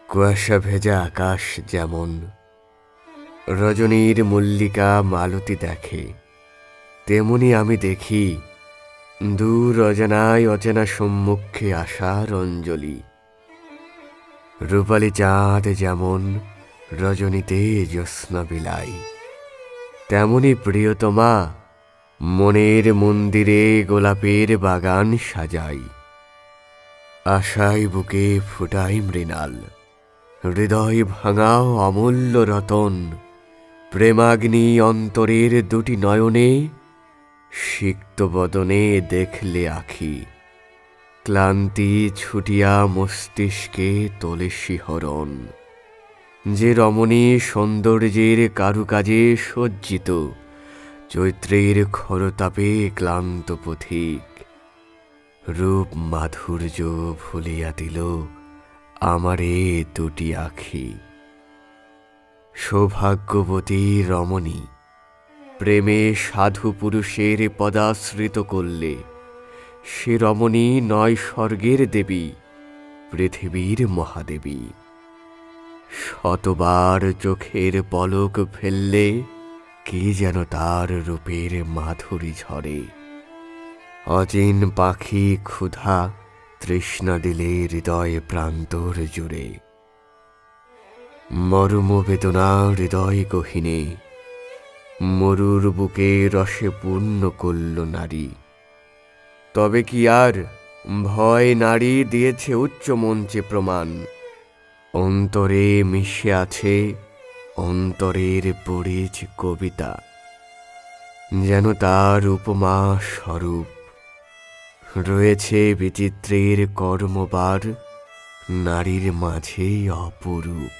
কুয়াশা ভেজা আকাশ যেমন রজনীর মল্লিকা মালতী দেখে, তেমনি আমি দেখি দূর অজানায় অচেনা সম্মুখে আসার অঞ্জলি। রূপালী চাঁদ যেমন রজনীতে জ্যোৎস্না বিলাই, তেমনি প্রিয়তমা মনের মন্দিরে গোলাপের বাগান সাজাই। আশায় বুকে ফুটাই মৃণাল, হৃদয় ভাঙাও অমূল্য রতন। প্রেমাগ্নি অন্তরের দুটি নয়নে, সিক্ত বদনে দেখলে আখি। ক্লান্তি ছুটিয়া মস্তিষ্কে তোলে শিহরণ। যে রমণী সৌন্দর্যের কারুকাজে সজ্জিত, চৈত্রের খরতাপে ক্লান্ত পথিক। রূপ মাধুর্য ভুলিয়া দিল আমারে দুটি আখি। সৌভাগ্যবতী রমণী প্রেমে সাধু পুরুষের পদাশ্রিত করলে, সে রমণী নয় স্বর্গের দেবী, পৃথিবীর মহাদেবী। শতবার চোখের পলক ফেললে কি যেন তার রূপের মাধুরী ঝরে। অচিন পাখি ক্ষুধা তৃষ্ণা দিলে হৃদয় প্রান্তর জুড়ে। মর্ম বেদনা হৃদয় গহীনে, মরুর বুকে রসে পূর্ণ করল নারী। তবে কি আর ভয় নারী দিয়েছে উচ্চ মঞ্চে প্রমাণ। অন্তরে মিশে আছে অন্তরের পড়িজ কবিতা, যেন তার উপমা স্বরূপ। রয়েছে বিচিত্রের কর্মবার নারীর মাঝে অপরূপ।